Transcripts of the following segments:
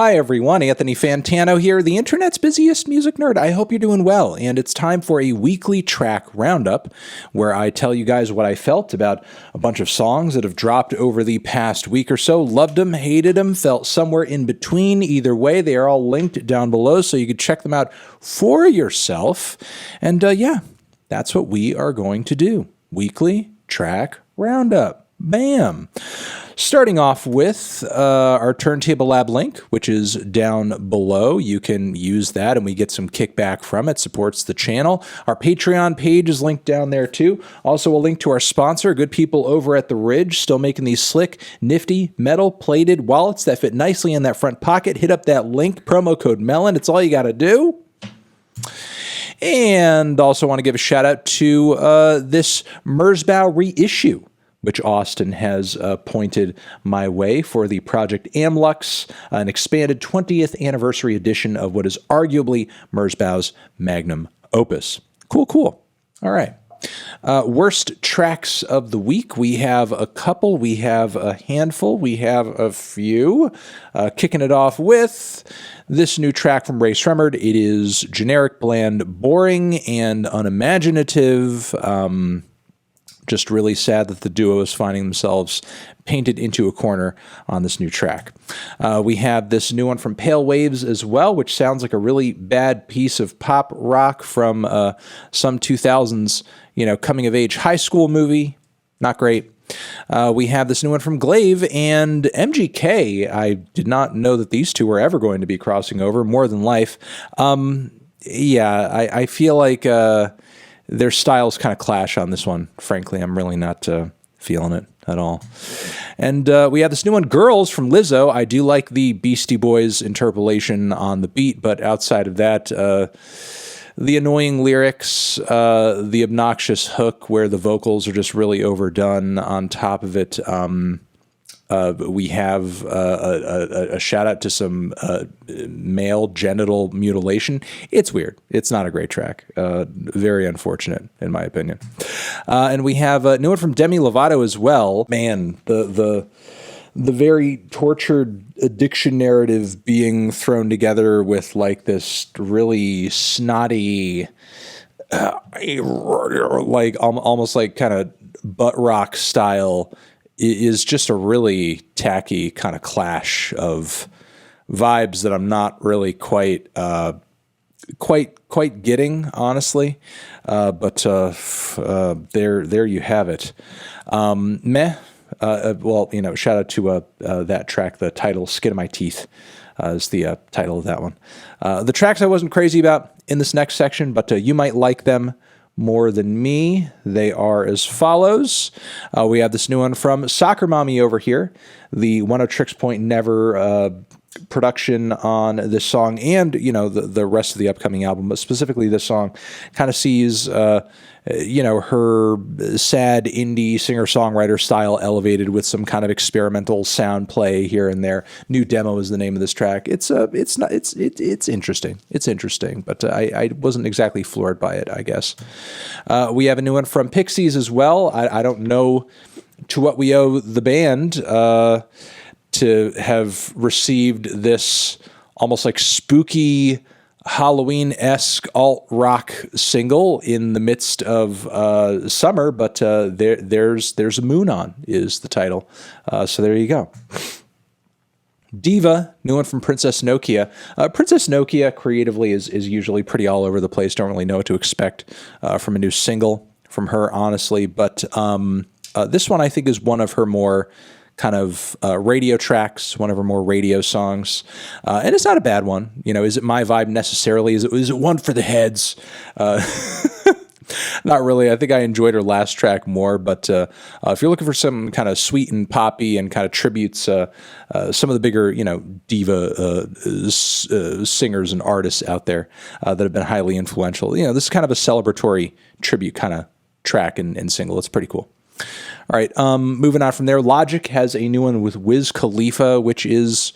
Hi everyone, Anthony Fantano here, the internet's busiest music nerd. I hope you're doing well, and it's time for a weekly track roundup where I tell you guys what I felt about a bunch of songs that have dropped over the past week or so. Loved them, hated them, felt somewhere in between. Either way, they are all linked down below so you can check them out for yourself. And yeah, that's what we are going to do. Weekly track roundup. Bam! Starting off with our Turntable Lab link, which is down below. You can use that and we get some kickback from it. Supports the channel. Our Patreon page is linked down there too. Also a link to our sponsor, good people over at The Ridge, still making these slick, nifty, metal-plated wallets that fit nicely in that front pocket. Hit up that link, promo code MELON. It's all you got to do. And also want to give a shout out to this Merzbow reissue, which Austen has pointed my way for the Project Amlux, an expanded 20th anniversary edition of what is arguably Merzbow's magnum opus. Cool, cool. All right. Worst tracks of the week. We have a couple. We have a handful. We have a few. Kicking it off with this new track from Sremmurd. It is generic, bland, boring, and unimaginative. Just really sad that the duo is finding themselves painted into a corner on this new track. We have this new one from Pale Waves as well, which sounds like a really bad piece of pop rock from some 2000s, coming of age high school movie. Not great. We have this new one from Glaive and MGK. I did not know that these two were ever going to be crossing over. More Than Life. Yeah, I feel like their styles kind of clash on this one. Frankly, I'm really not feeling it at all. And we have this new one, Girls, from Lizzo. I do like the Beastie Boys interpolation on the beat, but outside of that, the annoying lyrics, the obnoxious hook where the vocals are just really overdone on top of it. We have a shout out to some male genital mutilation. It's weird. It's not a great track. Very unfortunate, in my opinion. And we have a new one from Demi Lovato as well. Man, the very tortured addiction narrative being thrown together with like this really snotty, like almost like kind of butt rock style is just a really tacky kind of clash of vibes that I'm not really quite getting, honestly. But there you have it. Meh. Well, shout out to that track. The title, "Skin of My Teeth," is the title of that one. The tracks I wasn't crazy about in this next section, but you might like them more than me. They are as follows. We have this new one from Soccer Mommy over here, the One of Tricks Point Never production on this song, and the rest of the upcoming album, but specifically this song kind of sees her sad indie singer-songwriter style elevated with some kind of experimental sound play here and there. New Demo is the name of this track. It's interesting. It's interesting, but I wasn't exactly floored by it, I guess. We have a new one from Pixies as well. I don't know to what we owe the band to have received this almost like spooky Halloween-esque alt-rock single in the midst of summer, but there's a moon on is the title. So there you go. Diva, new one from Princess Nokia. Princess Nokia creatively is usually pretty all over the place. Don't really know what to expect from a new single from her, honestly. But this one I think is one of her more kind of radio tracks, one of her more radio songs. And it's not a bad one. Is it my vibe necessarily? Is it one for the heads? Not really. I think I enjoyed her last track more, but if you're looking for some kind of sweet and poppy and kind of tributes, some of the bigger, diva singers and artists out there that have been highly influential, this is kind of a celebratory tribute kind of track and single. It's pretty cool. All right, moving on from there, Logic has a new one with Wiz Khalifa, which is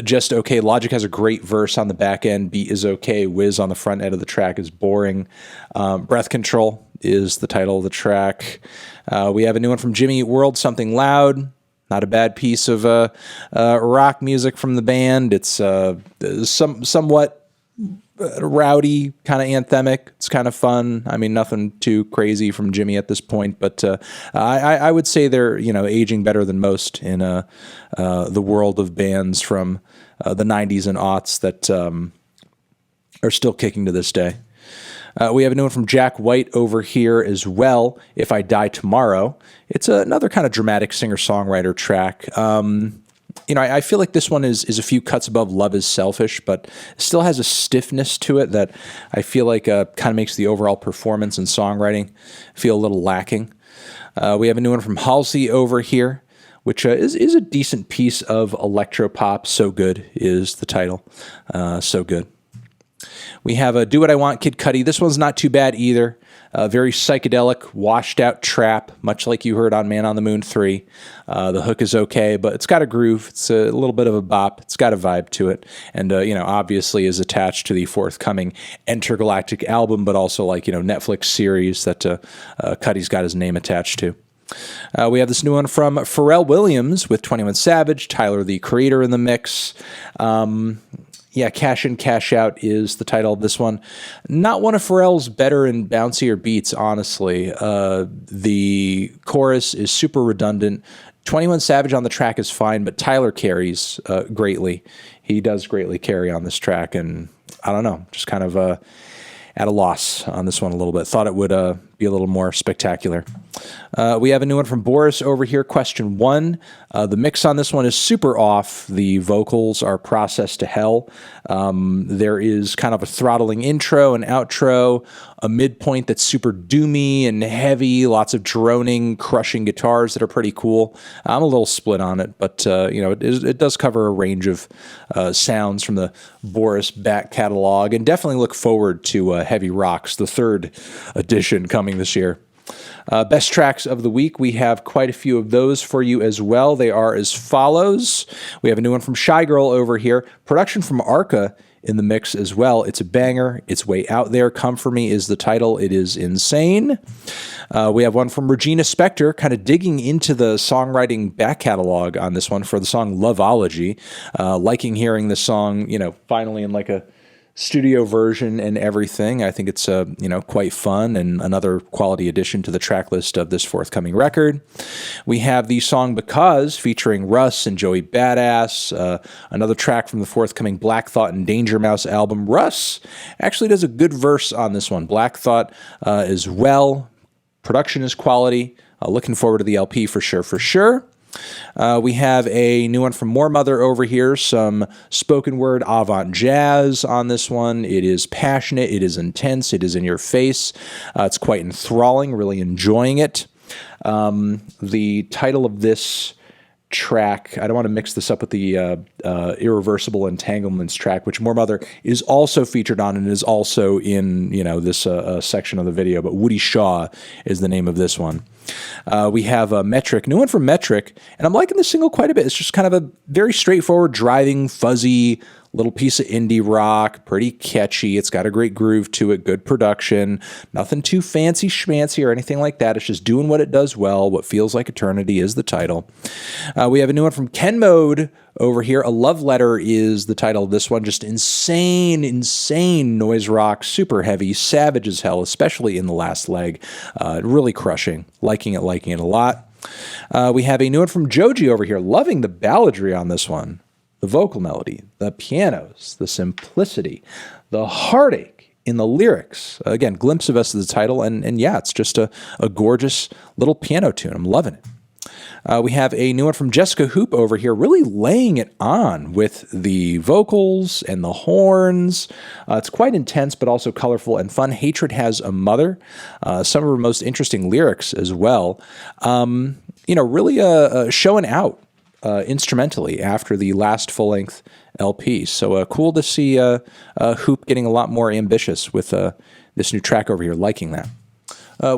just okay. Logic has a great verse on the back end. Beat is okay. Wiz on the front end of the track is boring. Breath Control is the title of the track. We have a new one from Jimmy Eat World, Something Loud. Not a bad piece of rock music from the band. It's somewhat rowdy, kind of anthemic. It's kind of fun. I mean, nothing too crazy from Jimmy at this point, but I would say they're aging better than most in the world of bands from the 90s and aughts that are still kicking to this day. We have a new one from Jack White over here as well, If I Die Tomorrow. It's another kind of dramatic singer-songwriter track. I feel like this one is a few cuts above Love is Selfish, but still has a stiffness to it that I feel like kind of makes the overall performance and songwriting feel a little lacking. We have a new one from Halsey over here, which is a decent piece of electropop. So Good is the title. So good. We have a Do What I Want, Kid Cudi. This one's not too bad either. Very psychedelic, washed out trap, much like you heard on Man on the Moon 3. The hook is okay, but it's got a groove. It's a little bit of a bop. It's got a vibe to it. And, obviously is attached to the forthcoming Intergalactic album, but also Netflix series that Cudi's got his name attached to. We have this new one from Pharrell Williams with 21 Savage, Tyler, the Creator in the mix. Cash In, Cash Out is the title of this one. Not one of Pharrell's better and bouncier beats, honestly. The chorus is super redundant. 21 Savage on the track is fine, but Tyler carries greatly. He does greatly carry on this track, and I don't know, just kind of at a loss on this one a little bit. Thought it would be a little more spectacular. We have a new one from Boris over here, Question 1. The mix on this one is super off. The vocals are processed to hell. There is kind of a throttling intro and outro, a midpoint that's super doomy and heavy, lots of droning, crushing guitars that are pretty cool. I'm a little split on it, but it does cover a range of sounds from the Boris back catalog, and definitely look forward to Heavy Rocks, the third edition coming this year. Best tracks of the week. We have quite a few of those for you as well. They are as follows. We have a new one from Shygirl over here. Production from Arca in the mix as well. It's a banger. It's way out there. Come For Me is the title. It is insane. We have one from Regina Spektor, kind of digging into the songwriting back catalog on this one for the song Loveology. Liking hearing the song, finally in like a studio version and everything. I think it's quite fun and another quality addition to the track list of this forthcoming record. We have the song Because featuring Russ and Joey Badass, another track from the forthcoming Black Thought and Danger Mouse album. Russ actually does a good verse on this one. Black Thought as well. Production is quality. Looking forward to the LP for sure. We have a new one from Moor Mother over here, some spoken word avant jazz on this one. It is passionate, it is intense, it is in your face. It's quite enthralling, really enjoying it. The title of this track, I don't want to mix this up with the Irreversible Entanglements track, which Moor Mother is also featured on and is also in this section of the video, but Woody Shaw is the name of this one. We have a Metric, new one from Metric, and I'm liking this single quite a bit. It's just kind of a very straightforward, driving, fuzzy little piece of indie rock, pretty catchy. It's got a great groove to it, good production, nothing too fancy schmancy or anything like that. It's just doing what it does well. What Feels Like Eternity is the title. We have a new one from Ken Mode over here. A Love Letter is the title of this one. Just insane noise rock, super heavy, savage as hell, especially in the last leg. Really crushing. Liking it a lot. We have a new one from Joji over here. Loving the balladry on this one. The vocal melody, the pianos, the simplicity, the heartache in the lyrics. Again, glimpse of us as the title, and yeah, it's just a gorgeous little piano tune. I'm loving it. We have a new one from Jesca Hoop over here, really laying it on with the vocals and the horns. It's quite intense, but also colorful and fun. Hatred Has a Mother. Some of her most interesting lyrics as well. Really showing out instrumentally after the last full-length LP. So cool to see Hoop getting a lot more ambitious with this new track over here, liking that.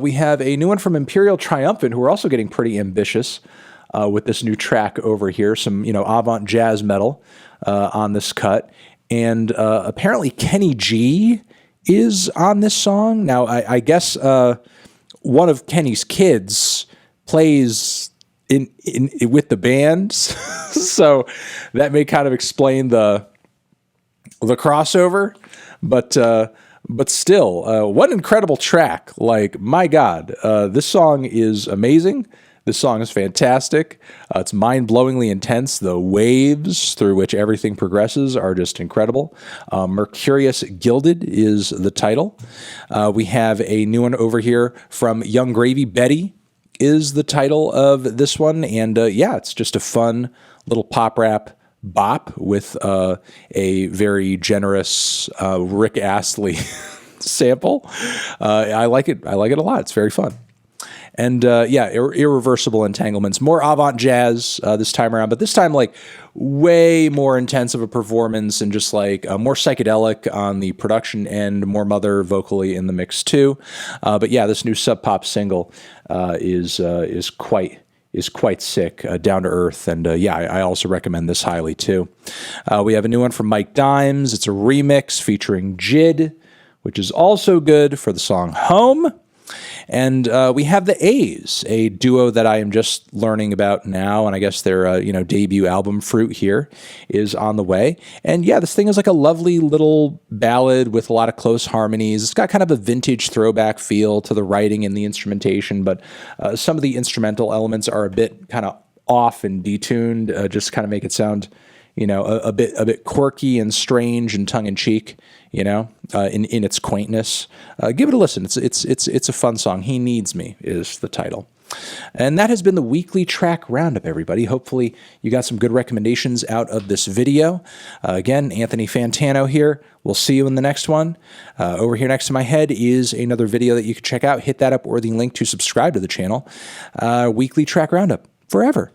We have a new one from Imperial Triumphant, who are also getting pretty ambitious with this new track over here. Some, avant jazz metal on this cut. And apparently Kenny G is on this song. Now, I guess one of Kenny's kids plays with the band. So that may kind of explain the crossover, but still, what an incredible track. Like, my God, this song is amazing. This song is fantastic. It's mind-blowingly intense. The waves through which everything progresses are just incredible. Merkurius Gilded is the title. We have a new one over here from Young Gravy. Betty is the title of this one. And yeah, it's just a fun little pop rap bop with a very generous Rick Astley sample. I like it. I like it a lot. It's very fun. And yeah, Irreversible Entanglements, more avant jazz this time around, but this time like way more intense of a performance and just like more psychedelic on the production end, more Mother vocally in the mix too. But yeah, this new Sub Pop single is quite sick, down to earth, and yeah, I also recommend this highly too. We have a new one from Mike Dimes. It's a remix featuring Jid, which is also good for the song Home. And we have the A's, a duo that I am just learning about now, and I guess their debut album Fruit here is on the way. And yeah, this thing is like a lovely little ballad with a lot of close harmonies. It's got kind of a vintage throwback feel to the writing and the instrumentation, but some of the instrumental elements are a bit kind of off and detuned, just kind of make it sound a bit quirky and strange and tongue in cheek, in its quaintness. Give it a listen. It's a fun song. He Needs Me is the title. And that has been the weekly track roundup, everybody. Hopefully you got some good recommendations out of this video. Again, Anthony Fantano here. We'll see you in the next one. Over here next to my head is another video that you can check out. Hit that up or the link to subscribe to the channel. Weekly track roundup forever.